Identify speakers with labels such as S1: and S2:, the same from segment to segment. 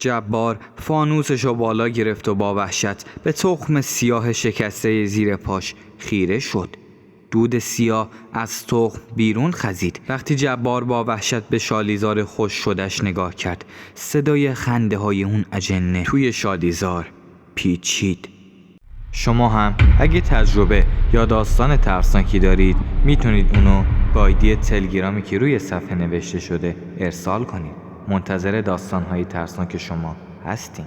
S1: جبار فانوسشو بالا گرفت و با وحشت به تخم سیاه شکسته زیر پاش خیره شد. دود سیاه از تخم بیرون خزید. وقتی جبار با وحشت به شالیزار خوش شدش نگاه کرد، صدای خنده های اون اجنه توی شالیزار پیچید. شما هم اگه تجربه یا داستان ترسناکی دارید میتونید اونو با آیدی تلگرامی که روی صفحه نوشته شده ارسال کنید. منتظر داستان‌های ترسناک شما هستیم.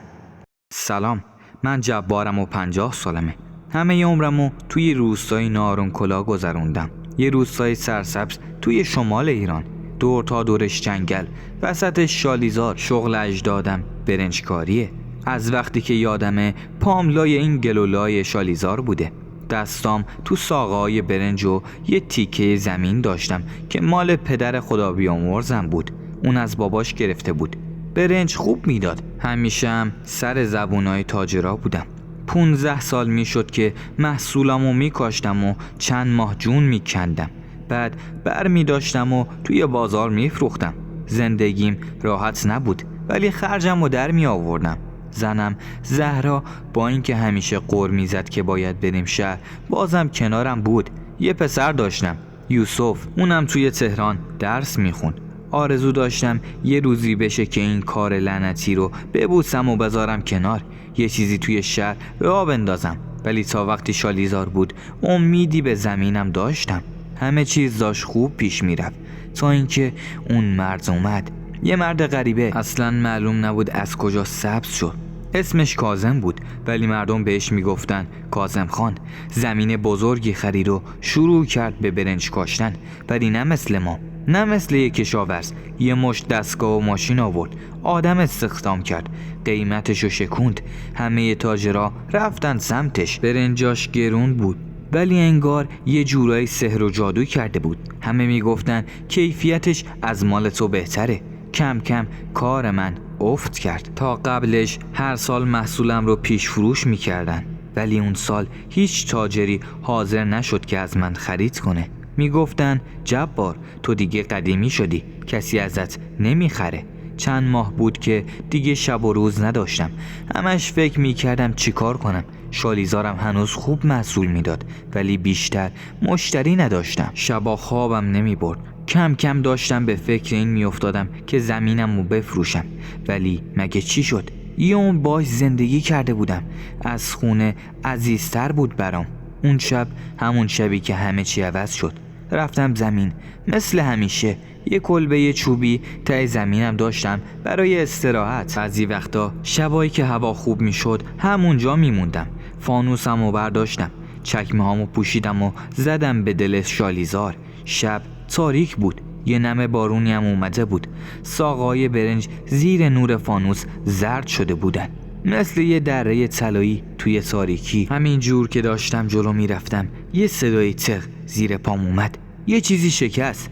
S1: سلام، من جبارم و 50 سالمه. همه عمرمو توی روستای نارنکلا گذروندم. یه روستای سرسبز توی شمال ایران، دور تا دورش جنگل، وسطش شالیزار. شغل اجدادم برنجکاریه. از وقتی که یادمه پام لای این گلولای شالیزار بوده. دستام تو ساقه‌های برنج و یه تیکه زمین داشتم که مال پدر خدا بیامرزم بود. اون از باباش گرفته بود. برنج خوب میداد. همیشه هم سر زبونای تاجرا بودم. 15 سال میشد که محصولمو میکاشتم و چند ماه جون میکندم. بعد برمی داشتم و توی بازار میفروختم. زندگیم راحت نبود ولی خرجمو در می آوردم. زنم زهرا با اینکه همیشه غر میزد که باید بریم شهر، بازم کنارم بود. یه پسر داشتم، یوسف. اونم توی تهران درس میخوند. آرزو داشتم یه روزی بشه که این کار لعنتی رو ببوسم و بذارم کنار، یه چیزی توی شهر راه بندازم. ولی تا وقتی شالیزار بود امیدی به زمینم داشتم. همه چیز داشت خوب پیش میرفت تا اینکه اون مرد اومد. یه مرد غریبه، اصلا معلوم نبود از کجا سبز شد. اسمش کاظم بود ولی مردم بهش میگفتن کاظم خان. زمین بزرگی خرید و شروع کرد به برنج کاشتن، ولی نه مثل ما، نه مثل یک کشاورز. یه مشت دستگاه و ماشین آورد، آدم استخدام کرد، قیمتشو شکوند. همه تاجرا رفتن سمتش. برنجاش گرون بود ولی انگار یه جورایی سحر و جادو کرده بود. همه میگفتن کیفیتش از مال تو بهتره. کم کم کار من افت کرد. تا قبلش هر سال محصولم رو پیش فروش میکردن ولی اون سال هیچ تاجری حاضر نشد که از من خرید کنه. میگفتن جبار تو دیگه قدیمی شدی، کسی ازت نمیخره. چند ماه بود که دیگه شب و روز نداشتم. همش فکر میکردم چیکار کنم. شالیزارم هنوز خوب محصول میداد ولی بیشتر مشتری نداشتم. شبا خوابم نمیبرد. کم کم داشتم به فکر این میافتادم که زمینم رو بفروشم. ولی مگه چی شد؟ یه اون باش زندگی کرده بودم. از خونه عزیزتر بود برام. اون شب همون شبی که همه چی عوض شد. رفتم زمین مثل همیشه. یه کلبه چوبی ته زمینم داشتم برای استراحت. بعضی وقتا شبایی که هوا خوب میشد همونجا میموندم. فانوسمو برداشتم، چکمه هامو پوشیدم و زدم به دل شالیزار. شب تاریک بود. یه نمه بارونی هم اومده بود. ساقه‌های برنج زیر نور فانوس زرد شده بودن، مثل یه دره طلایی توی تاریکی. همین جور که داشتم جلو میرفتم یه صدای تق زیر پام اومد. یه چیزی شکست.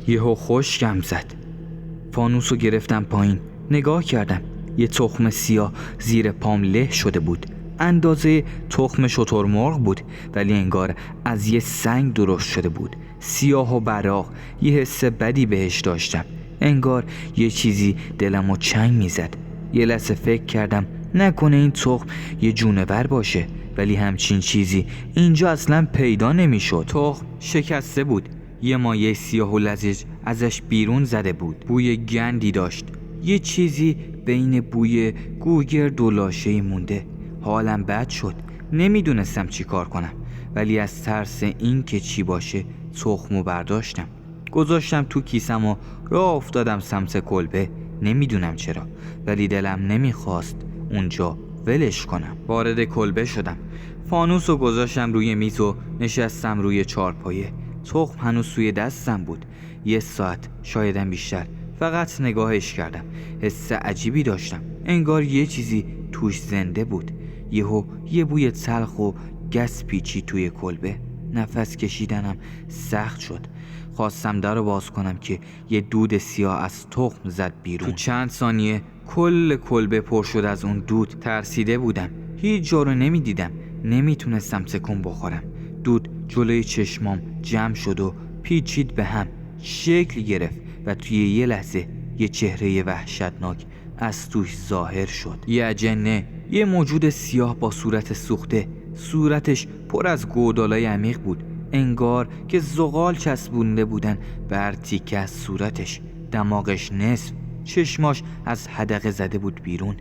S1: یهو خشکم زد. فانوسو گرفتم پایین، نگاه کردم. یه تخم سیاه زیر پام له شده بود. اندازه تخم شترمرغ بود ولی انگار از یه سنگ درست شده بود. سیاه و براق. یه حس بدی بهش داشتم. انگار یه چیزی دلمو چنگ میزد. یه لحظه فکر کردم نکنه این تخم یه جونور باشه، ولی همچین چیزی اینجا اصلا پیدا نمیشد. تخم شکسته بود. یه مایه سیاه و لزج ازش بیرون زده بود. بوی گندی داشت، یه چیزی بین بوی گوگرد و لاشه‌ای مونده. حالم بد شد. نمیدونستم چی کار کنم ولی از ترس این که چی باشه تخمو برداشتم، گذاشتم تو کیسم و راه افتادم سمت کلبه. نمیدونم چرا ولی دلم نمیخواست اونجا ولش کنم. وارد کلبه شدم. فانوسو گذاشتم روی میز و نشستم روی چارپایه. تخم هنوز توی دستم بود. یه ساعت شایدم بیشتر فقط نگاهش کردم. حس عجیبی داشتم، انگار یه چیزی توش زنده بود. یهو یه بوی تلخ و گس پیچی توی کلبه. نفس کشیدنم سخت شد. خواستم در رو باز کنم که یه دود سیاه از تخم زد بیرون. تو چند ثانیه کل کلبه پر شد از اون دود. ترسیده بودم. هیچ جا رو نمیدیدم. نمیتونستم تکون بخورم. دود جلوی چشمام جمع شد و پیچید به هم، شکل گرفت و توی یه لحظه یه چهره وحشتناک از توش ظاهر شد. یه اجنه، یه موجود سیاه با صورت سوخته. صورتش پر از گودالای عمیق بود، انگار که زغال چسبونده بودن بر تیکه از صورتش. دماغش نصف، چشماش از حدقه زده بود بیرون.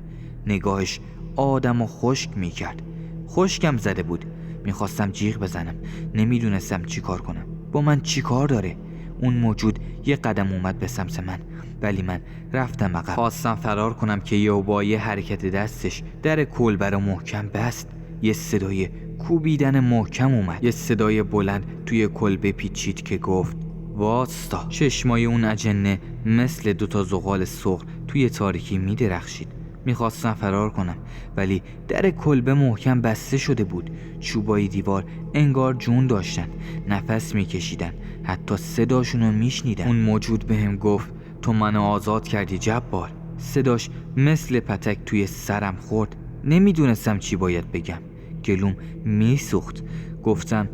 S1: نگاهش آدمو خشک میکرد. خشکم زده بود. میخواستم جیغ بزنم، نمیدونستم چی کار کنم. با من چی کار داره؟ اون موجود یه قدم اومد به سمت من، ولی من رفتم عقب. خواستم فرار کنم که یهو با یه حرکت دستش در کلبه رو محکم بست. یه صدای کوبیدن محکم اومد. یه صدای بلند توی کلبه پیچید که گفت واستا. چشمای اون اجنه مثل دوتا زغال سرخ توی تاریکی میدرخشید. میخواستم فرار کنم، ولی در کلبه محکم بسته شده بود. چوبای دیوار انگار جون داشتن، نفس میکشیدن، حتی صداشونو میشنیدن. اون موجود بهم گفت تو منو آزاد کردی جبار. صداش مثل پتک توی سرم خورد. نمیدونستم چی باید بگم. گلوم میسوخت. گفتم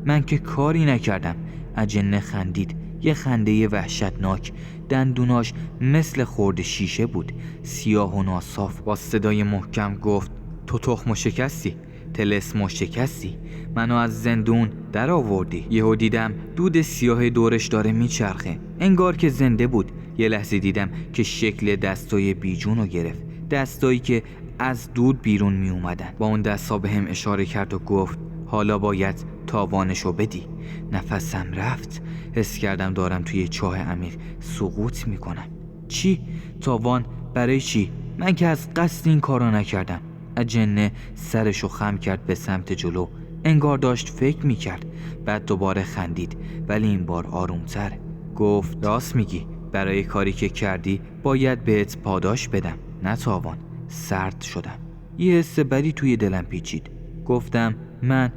S1: من که کاری نکردم. اجنه خندید، یه خنده وحشتناک. دندوناش مثل خرد شیشه بود، سیاه و ناصاف. با صدای محکم گفت تو تخمو شکستی، طلسمو شکستی، منو از زندون در آوردی. یهو دیدم دود سیاه دورش داره میچرخه، انگار که زنده بود. یه لحظه دیدم که شکل دستای بیجونو گرفت، دستایی که از دود بیرون می اومدن. با اون دستا به هم اشاره کرد و گفت حالا باید تاوانشو بدی. نفسم رفت. حس کردم دارم توی چاه عمیق سقوط میکنم. چی؟ تاوان؟ برای چی؟ من که از قصد این کارو نکردم. اجنه سرشو خم کرد به سمت جلو، انگار داشت فکر میکرد. بعد دوباره خندید، ولی این بار آرومتر. گفت راست میگی، برای کاری که کردی باید بهت پاداش بدم، نه تاوان. سرد شدم. یه حس بدی توی دلم پیچید. گفتم من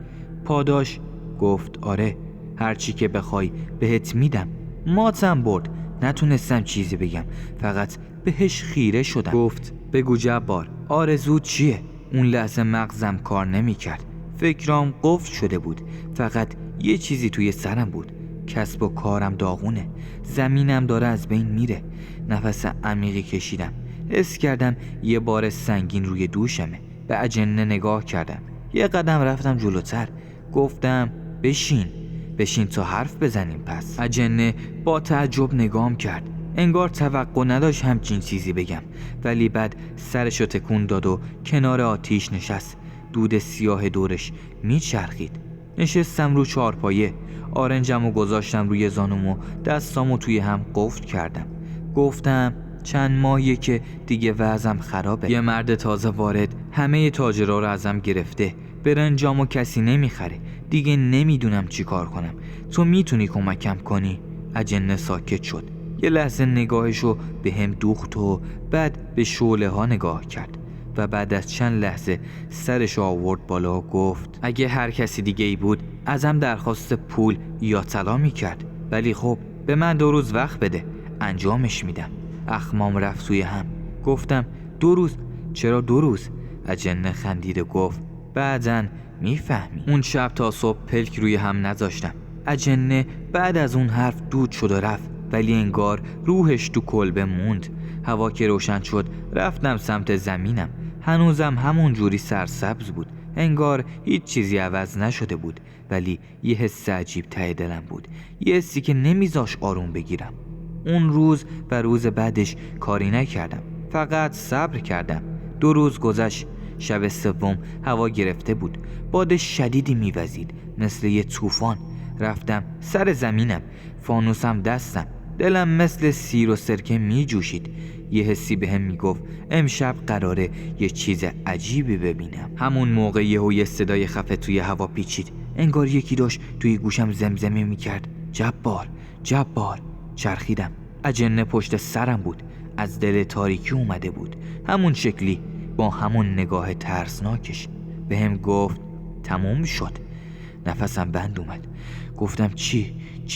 S1: پاداش؟ گفت آره، هرچی که بخوای بهت میدم. ماتم برد، نتونستم چیزی بگم، فقط بهش خیره شدم. گفت بگو جبار، آرزو چیه؟ اون لحظه مغزم کار نمیکرد. فکرام قفل شده بود. فقط یه چیزی توی سرم بود. کسب و کارم داغونه، زمینم داره از بین میره. نفس عمیقی کشیدم. حس کردم یه بار سنگین روی دوشمه. به اجنه نگاه کردم. یه قدم رفتم جلوتر. گفتم بشین تا حرف بزنیم. پس اجنه با تعجب نگام کرد، انگار توقع نداشت همچین چیزی بگم. ولی بعد سرشو تکون داد و کنار آتیش نشست. دود سیاه دورش میچرخید. نشستم رو چارپایه، آرنجمو گذاشتم روی زانومو، دستامو توی هم قفل کردم. گفتم چند ماهیه که دیگه وضعم خرابه. یه مرد تازه وارد همه تاجرها رو ازم گرفته. برنجامو کسی نمیخره. دیگه نمیدونم چی کار کنم. تو میتونی کمکم کنی؟ اجنه ساکت شد. یه لحظه نگاهشو به هم دوخت و بعد به شعله ها نگاه کرد و بعد از چند لحظه سرشو آورد بالا و گفت اگه هر کسی دیگه ای بود ازم درخواست پول یا طلا میکرد، ولی خب به من 2 روز وقت بده، انجامش میدم. اخمام رفت توی هم. گفتم 2 روز؟ چرا 2 روز؟ اجنه خندید و گفت بعدن میفهمی. اون شب تا صبح پلک روی هم نذاشتم. اجنه بعد از اون حرف دود شد و رفت، ولی انگار روحش تو کلبه موند. هوا که روشن شد رفتم سمت زمینم. هنوزم همون جوری سرسبز بود، انگار هیچ چیزی عوض نشده بود. ولی یه حس عجیب ته دلم بود، یه حسی که نمیذاش آروم بگیرم. اون روز و روز بعدش کاری نکردم، فقط صبر کردم. 2 روز گذشت. شب سوم هوا گرفته بود، باد شدیدی میوزید مثل یه طوفان. رفتم سر زمینم، فانوسم دستم، دلم مثل سیر و سرکه می جوشید. یه حسی بهم میگفت امشب قراره یه چیز عجیبی ببینم. همون موقع یه صدای خفه توی هوا پیچید، انگار یکی داشت توی گوشم زمزمه میکرد جبار جبار. چرخیدم. اجنه پشت سرم بود، از دل تاریکی اومده بود، همون شکلی، با همون نگاه ترسناکش. بهم گفت تموم شد. نفسم بند اومد. گفتم چی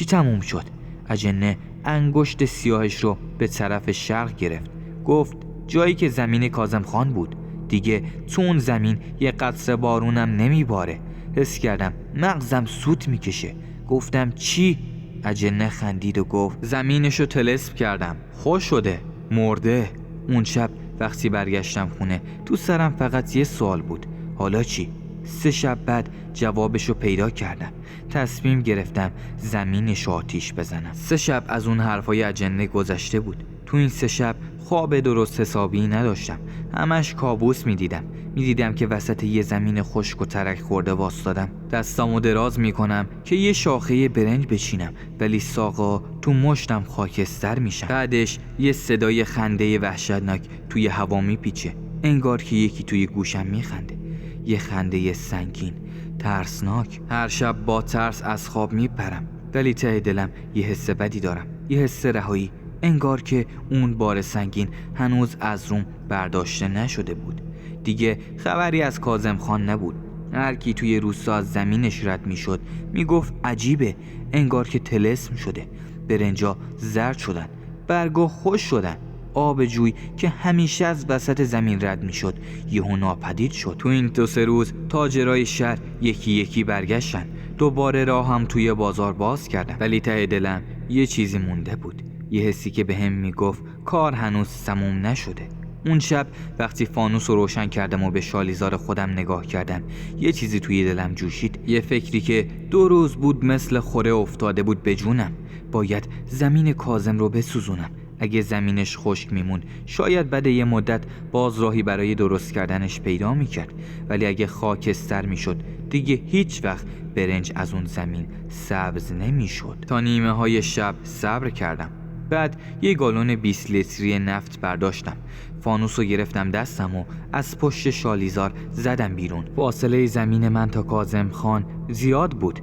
S1: تموم شد؟ اجنه انگشت سیاهش رو به طرف شرق گرفت. گفت جایی که زمین کاظم خان بود. دیگه تو اون زمین یه قطره بارونم نمیباره. حس کردم مغزم سوت میکشه. گفتم چی؟ اجنه خندید و گفت زمینشو طلسم کردم، خوش شده، مرده. اون شب وقتی برگشتم خونه تو سرم فقط یه سوال بود: حالا چی؟ 3 شب بعد جوابشو پیدا کردم. تصمیم گرفتم زمینشو آتیش بزنم. 3 شب از اون حرفای اجنه گذشته بود. تو این 3 شب خواب درست حسابی نداشتم. همش کابوس میدیدم که وسط یه زمین خشک و ترک خورده واسطادم. دستامو دراز میکنم که یه شاخه برنج بچینم، ولی ساقا تو مشتم خاکستر میشن. بعدش یه صدای خنده وحشتناک توی هوا میپیچه، انگار که یکی توی گوشم میخنده. یه خنده سنگین، ترسناک. هر شب با ترس از خواب میپرم، ولی ته دلم یه حس بدی دارم، یه حس رهایی، انگار که اون بار سنگین هنوز از روم برداشته نشده بود. دیگه خبری از کاظم خان نبود. هر کی توی روستا از زمینش رد میشد میگفت عجیبه، انگار که طلسم شده. برنجا زرد شدن، برگا خوش شدن. آب جوی که همیشه از وسط زمین رد میشد یهو ناپدید شد. تو این 2-3 روز تاجرای شهر یکی یکی برگشتن. دوباره راه هم توی بازار باز کردم، ولی ته دلم یه چیزی مونده بود، یه حسی که بهم میگفت کار هنوز تموم نشده. اون شب وقتی فانوس رو روشن کردم و به شالیزار خودم نگاه کردم، یه چیزی توی دلم جوشید. یه فکری که 2 روز بود مثل خوره افتاده بود به جونم. باید زمین کاظم رو بسوزونم. اگه زمینش خشک میمون شاید بعد یه مدت باز راهی برای درست کردنش پیدا میکرد، ولی اگه خاکستر میشد دیگه هیچ وقت برنج از اون زمین سبز نمیشد. تا نیمه های شب صبر کردم. بعد یه گالون 20 لیتری نفت برداشتم. فانوس رو گرفتم دستم و از پشت شالیزار زدم بیرون. فاصله زمین من تا کاظم خان زیاد بود.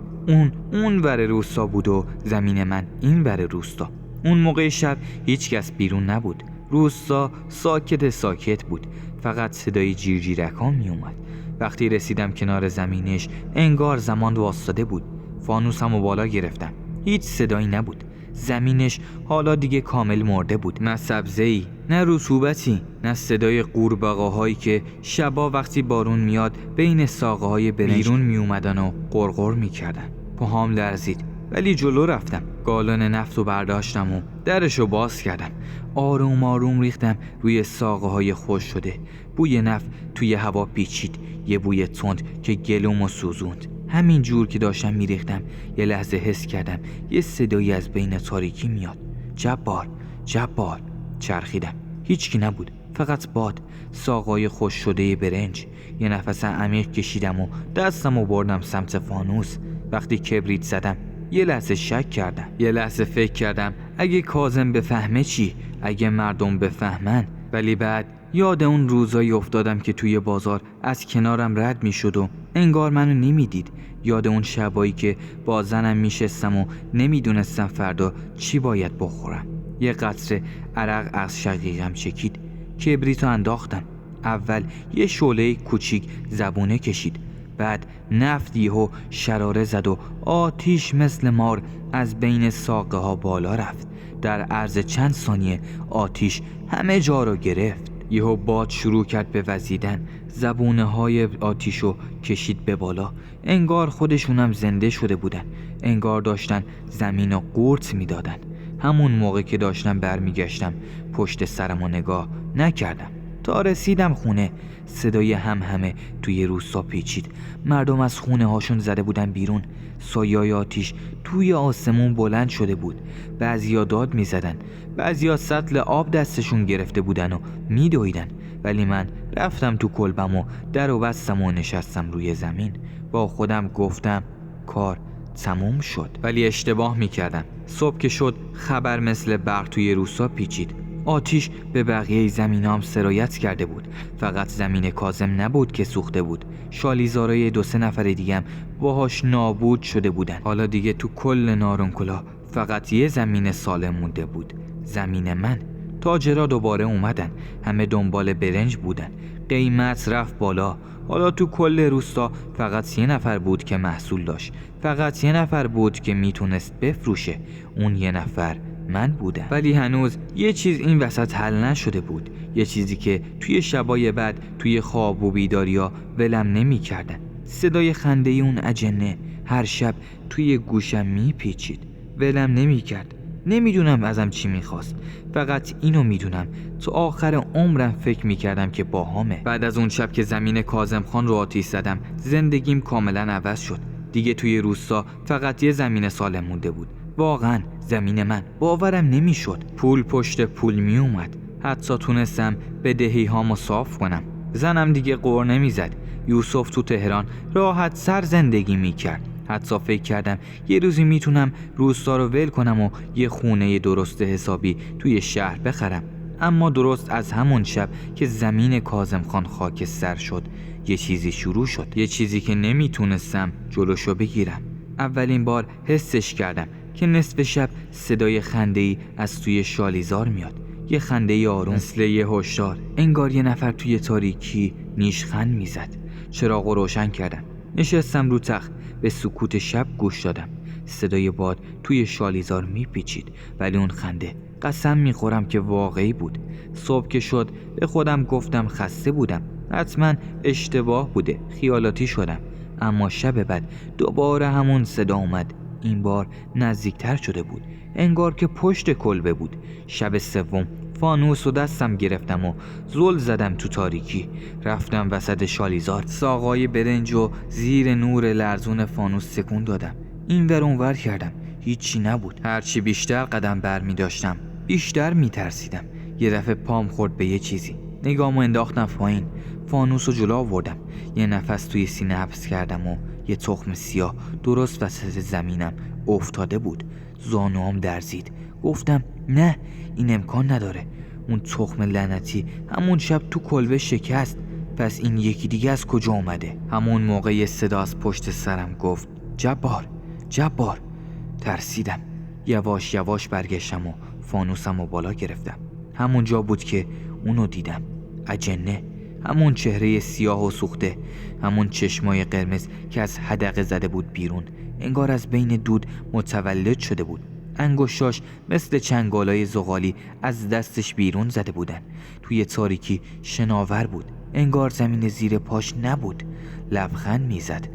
S1: اون ور روستا بود و زمین من این ور روستا. اون موقع شب هیچ کس بیرون نبود. روستا ساکت بود. فقط صدای جیرجیرک‌ها می اومد. وقتی رسیدم کنار زمینش انگار زمان واسطاده بود. فانوسم رو بالا گرفتم. هیچ صدایی نبود. زمینش حالا دیگه کامل مرده بود. نه سبزه‌ای، نه رطوبتی، نه صدای قورباغه‌هایی که شبا وقتی بارون میاد بین ساقه‌های برنج بیرون می اومدن و قرقر می‌کردن. پاهام لرزید، ولی جلو رفتم. گالون نفت رو برداشتم و درشو باز کردم. آروم آروم ریختم روی ساقه‌های خوش شده. بوی نفت توی هوا پیچید، یه بوی تند که گلومو سوزوند. همین جور که داشتم میریختم یه لحظه حس کردم یه صدایی از بین تاریکی میاد. جبار. چرخیدم. هیچکی نبود، فقط باد، ساقه‌های خوش شده برنج. یه نفس عمیق کشیدم و دستمو بردم سمت فانوس. وقتی کبریت زدم یه لحظه شک کردم. یه لحظه فکر کردم اگه کاظم بفهمه چی؟ اگه مردم بفهمن؟ ولی بعد یاد اون روزایی افتادم که توی بازار از کنارم رد می شد و انگار منو نمیدید. یاد اون شبایی که با زنم میشستم و نمیدونستم فردا چی باید بخورم. یه قطره عرق از شقیقم چکید. کبریتو انداختم. اول یه شعله کوچیک زبونه کشید. بعد نفت یهو شراره زد و آتیش مثل مار از بین ساقه ها بالا رفت. در عرض چند ثانیه آتیش همه جا رو گرفت. یهو باد شروع کرد به وزیدن. زبونه های آتیشو کشید به بالا. انگار خودشونم زنده شده بودن. انگار داشتن زمین رو قورت میدادن. همون موقع که داشتم برمیگشتم پشت سرمو نگاه نکردم. تا رسیدم خونه صدای همه توی روستا پیچید. مردم از خونه هاشون زده بودن بیرون. سایه‌های آتیش توی آسمون بلند شده بود. بعضیا داد میزدن، بعضیا سطل آب دستشون گرفته بودن و میدویدن. ولی من رفتم تو کلبم و در و بستم و نشستم روی زمین. با خودم گفتم کار تموم شد. ولی اشتباه میکردم. صبح که شد خبر مثل برق توی روستا پیچید. آتیش به بقیه زمین هم سرایت کرده بود. فقط زمین کاظم نبود که سوخته بود. شالیزارای 2-3 نفر دیگه هم باهاش نابود شده بودن. حالا دیگه تو کل نارنکلا فقط یه زمین سالم مونده بود، زمین من. تاجرها دوباره اومدن، همه دنبال برنج بودن. قیمت رفت بالا. حالا تو کل روستا فقط 1 نفر بود که محصول داشت. فقط 1 نفر بود که میتونست بفروشه. اون 1 نفر من بودم. ولی هنوز یه چیز این وسط حل نشده بود. یه چیزی که توی شبای بعد توی خواب و بیداریا ولم نمی کردن. صدای خنده اون اجنه هر شب توی گوشم میپیچید. ولم نمی کرد. نمیدونم ازم چی میخواست. فقط اینو میدونم تو آخر عمرم فکر میکردم که باهامه. بعد از اون شب که زمین کاظم خان رو آتیش زدم زندگیم کاملا عوض شد. دیگه توی روستا فقط یه زمین سالم مونده بود. واقعا زمین من. باورم نمیشد. پول پشت پول میومد. حتی تونستم بدهی هامو صاف کنم. زنم دیگه غر نمیزد. یوسف تو تهران راحت سر زندگی میکرد. حتی فکر کردم یه روزی میتونم روستا رو ول کنم و یه خونه درست حسابی توی شهر بخرم. اما درست از همون شب که زمین کاظم خان خاکستر شد یه چیزی شروع شد. یه چیزی که نمیتونستم جلوشو بگیرم. اولین بار حسش کردم که نصف شب صدای خنده‌ای از توی شالیزار میاد. یه خنده آروم مثل یه هشدار. انگار یه نفر توی تاریکی نیشخند میزد. چراغو روشن کردم. نشستم رو تخت به سکوت شب گوش دادم. صدای باد توی شالیزار میپیچید ولی اون خنده قسم میخورم که واقعی بود. صبح که شد به خودم گفتم خسته بودم. حتما اشتباه بوده. خیالاتی شدم. اما شب بعد دوباره همون صدا اومد. این بار نزدیکتر شده بود. انگار که پشت کلبه بود. شب سوم فانوس و دستم گرفتم و زل زدم تو تاریکی. رفتم وسط شالیزار. ساقای برنج و زیر نور لرزون فانوس سکون دادم. این ور اون ور کردم. هیچی نبود. هرچی بیشتر قدم بر می داشتم بیشتر می ترسیدم. یه دفعه پام خورد به یه چیزی. نگامو انداختم پایین. فانوس رو جلو آوردم. یه نفس توی سینه حبس کردم و یه تخم سیاه درست وسط زمینم افتاده بود. زانوام درزید. گفتم نه، این امکان نداره. اون تخم لعنتی همون شب تو کلبه شکست. پس این یکی دیگه از کجا اومده؟ همون موقع یه صدا از پشت سرم گفت جبار، جبار. ترسیدم. یواش یواش برگشتم و فانوسم رو بالا گرفتم. همون جا بود که اونو دیدم. اجنه. همون چهره سیاه و سوخته. همون چشمای قرمز که از حدقه زده بود بیرون. انگار از بین دود متولد شده بود. انگشتاش مثل چنگالای زغالی از دستش بیرون زده بودن. توی تاریکی شناور بود. انگار زمین زیر پاش نبود. لبخند میزد.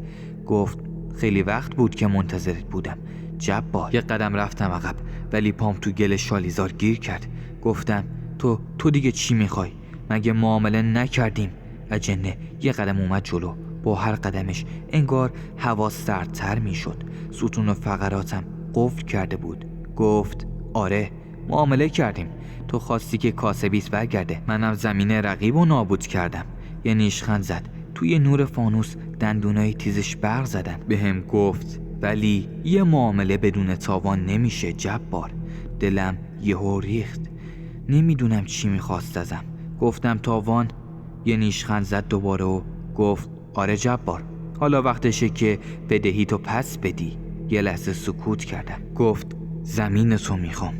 S1: گفت خیلی وقت بود که منتظرت بودم جبار. یه قدم رفتم عقب ولی پام تو گل شالیزار گیر کرد. گفتم تو دیگه چی میخوای؟ مگه معامله نکردیم؟ اجنه یه قدم اومد جلو. با هر قدمش انگار هوا سردتر میشد. ستون و فقراتم قفل کرده بود. گفت آره معامله کردیم. تو خواستی که کاسبیت برگرده. منم زمین رقیب و نابود کردم. یه نیشخند زد. توی نور فانوس دندونای تیزش برق زدن. بهم گفت ولی یه معامله بدون تاوان نمیشه جبار. دلم یهو ریخت. نمیدونم چی میخواست ازم. گفتم تاوان. یه نیشخند زد دوباره و گفت آره جبار، حالا وقتشه که بدهی تو پس بدی. یه لحظه سکوت کردم. گفت زمین تو میخوام.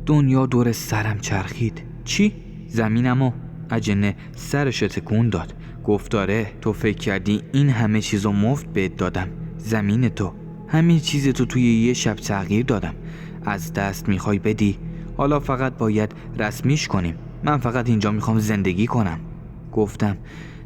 S1: دنیا دور سرم چرخید. چی؟ زمینمو؟ اجنه سرش تکون داد. گفت آره، تو فکر کردی این همه چیزو مفت بهت دادم؟ زمین تو، همین چیز تو توی یه شب تغییر دادم. از دست میخوای بدی؟ حالا فقط باید رسمیش کنیم. من فقط اینجا میخوام زندگی کنم. گفتم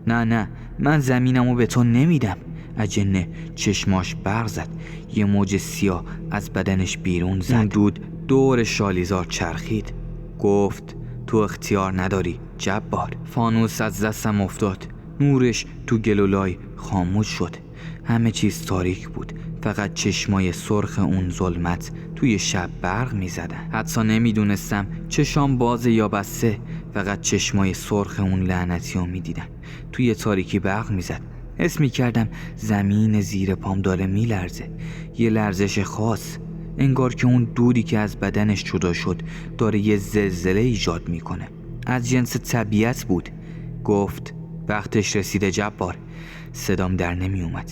S1: نه من زمینمو به تو نمیدم. اجنه چشماش برق زد. یه موج سیاه از بدنش بیرون زد. اون دود دور شالیزار چرخید. گفت تو اختیار نداری جبار. فانوس از دستم افتاد. نورش تو گلولای خاموش شد. همه چیز تاریک بود. فقط چشمای سرخ اون ظلمت توی شب برق می زدن. حتی نمیدونستم چشام بازه یا بسته. فقط چشمای سرخ اون لعنتی رو می دیدن. توی تاریکی برق می زد. حس می کردم زمین زیر پام داره می لرزه. یه لرزش خاص. انگار که اون دودی که از بدنش جدا شد داره یه زلزله ایجاد می کنه. از جنس طبیعت بود. گفت وقتش رسیده جبار. صدام در نمی اومد.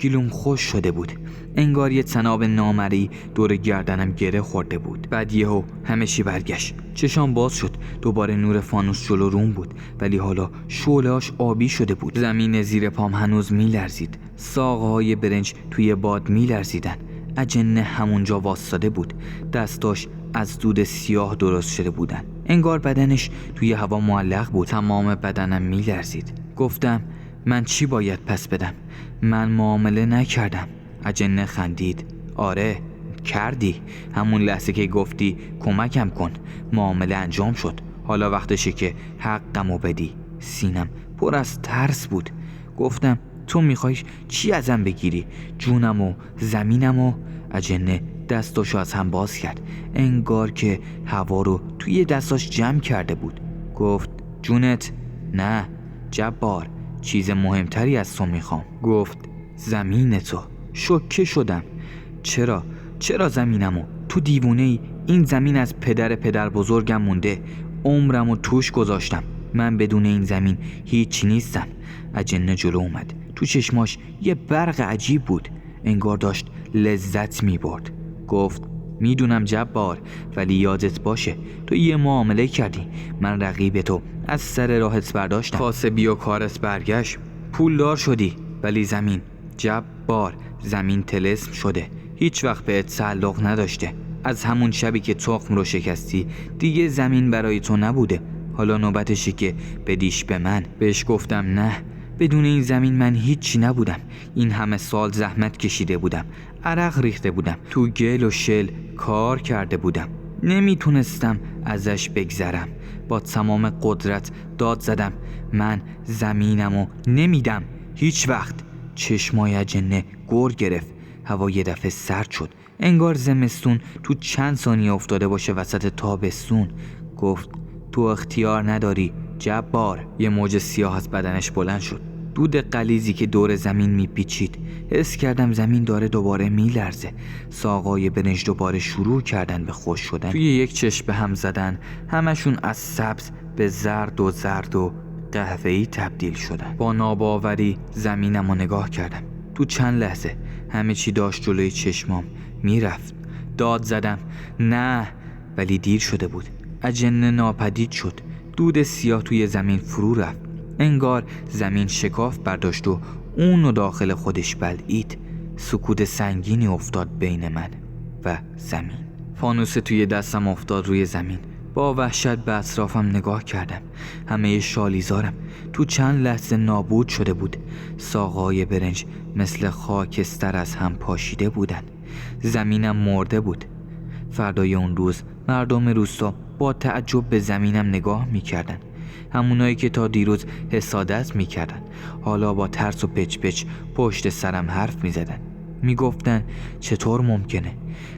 S1: گلوم خوش شده بود. انگار یه تناب نامرئی دور گردنم گره خورده بود. بعد یهو همه چی برگشت. چشام باز شد. دوباره نور فانوس جلو روم بود، ولی حالا شعله‌اش آبی شده بود. زمین زیر پام هنوز میلرزید. ساقه‌های برنج توی باد میلرزیدن. اجنه همونجا واسطاده بود. دستاش از دود سیاه درست شده بودن. انگار بدنش توی هوا معلق بود. تمام بدنم میلرزید. گفتم من چی باید پس بدم؟ من معامله نکردم. اجنه خندید. آره کردی. همون لحظه که گفتی کمکم کن معامله انجام شد. حالا وقتشه که حقمو بدی. سینم پر از ترس بود. گفتم تو میخوای چی ازم بگیری؟ جونم و زمینم و اجنه دستاشو از هم باز کرد. انگار که هوا رو توی دستاش جمع کرده بود. گفت جونت؟ نه جبار، چیز مهمتری از تو میخوام. گفت زمین تو. شوکه شدم. چرا زمینمو؟ تو دیوونه ای؟ این زمین از پدر بزرگم مونده. عمرمو توش گذاشتم. من بدون این زمین هیچ نیستم. اجنه جلو اومد. تو چشماش یه برق عجیب بود. انگار داشت لذت میبرد. گفت میدونم جبار، ولی یادت باشه تو یه معامله کردی. من رقیب تو از سر راهت برداشتم. کاسبی و کارت برگشت. پولدار شدی. ولی زمین جبار، زمین طلسم شده. هیچ وقت بهت تعلق نداشته. از همون شبی که تخم رو شکستی دیگه زمین برای تو نبوده. حالا نوبتشه که بدیش به من. بهش گفتم نه، بدون این زمین من هیچی نبودم. این همه سال زحمت کشیده بودم، عرق ریخته بودم، تو گل و شل کار کرده بودم. نمیتونستم ازش بگذرم. با تمام قدرت داد زدم من زمینمو نمیدم هیچ وقت. چشمای اجنه گر گرفت. هوا یه دفعه سرد شد. انگار زمستون تو چند ثانیه افتاده باشه وسط تابستون. گفت تو اختیار نداری جبار. یه موج سیاه از بدنش بلند شد. دود غلیظی که دور زمین میپیچید. حس کردم زمین داره دوباره میلرزه. ساقای برنج دوباره شروع کردن به خوش شدن. توی یک چشم به هم زدن. همشون از سبز به زرد و قهوه‌ای تبدیل شدن. با ناباوری زمینمو نگاه کردم. تو چند لحظه همه چی داشت جلوی چشمام میرفت. داد زدم نه، ولی دیر شده بود. اجنه ناپدید شد. دود سیاه توی زمین فرو رفت. انگار زمین شکاف برداشت و اونو داخل خودش بلعید. سکوت سنگینی افتاد بین من و زمین. فانوس توی دستم افتاد روی زمین. با وحشت به اطرافم نگاه کردم. همه شالیزارم تو چند لحظه نابود شده بود. ساقای برنج مثل خاکستر از هم پاشیده بودن. زمینم مرده بود. فردای اون روز مردم روستا با تعجب به زمینم نگاه میکردن. همونایی که تا دیروز حسادت میکردن حالا با ترس و پچ پشت سرم حرف میزدن. میگفتن چطور ممکنه؟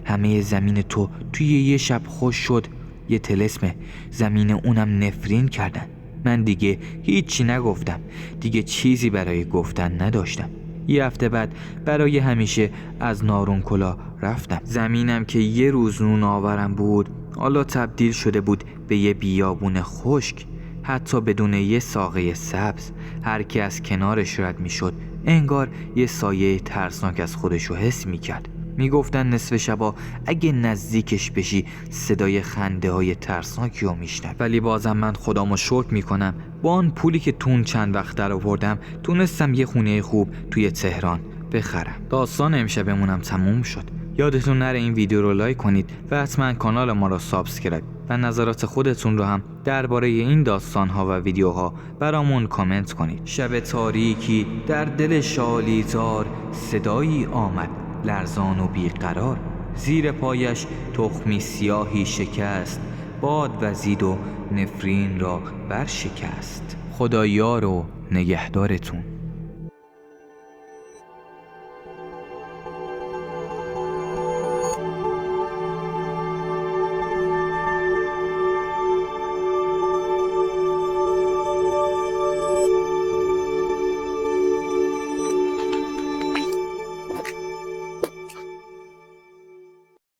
S1: همه زمین تو توی یه شب خوش شد. یه طلسم. زمین اونم نفرین کردن. من دیگه هیچی نگفتم. دیگه چیزی برای گفتن نداشتم. یه هفته بعد برای همیشه از نارونکلا رفتم. زمینم که یه روز نون آورم بود حالا تبدیل شده بود به یه بیابون خشک. حتی بدون یه ساقه سبز. هر کی از کنارش رد می شد انگار یه سایه ترسناک از خودشو حس می کرد. می گفتن نصف شبا اگه نزدیکش بشی صدای خنده های ترسناکی رو می شنوی. ولی بازم من خدامو شکر می کنم با آن پولی که تون چند وقت در آوردم تونستم یه خونه خوب توی تهران بخرم. داستان امشبمونم تموم شد. یادتون نره این ویدیو رو لایک کنید و حتما کانال ما رو سابسکرایب و نظرات خودتون رو هم درباره این داستان‌ها و ویدیوها برامون کامنت کنید. شب تاریکی در دل شالیزار صدایی آمد لرزان و بیقرار. زیر پایش تخمی سیاهی شکست. باد وزید و نفرین را برشکست. خدا یار و نگهدارتون.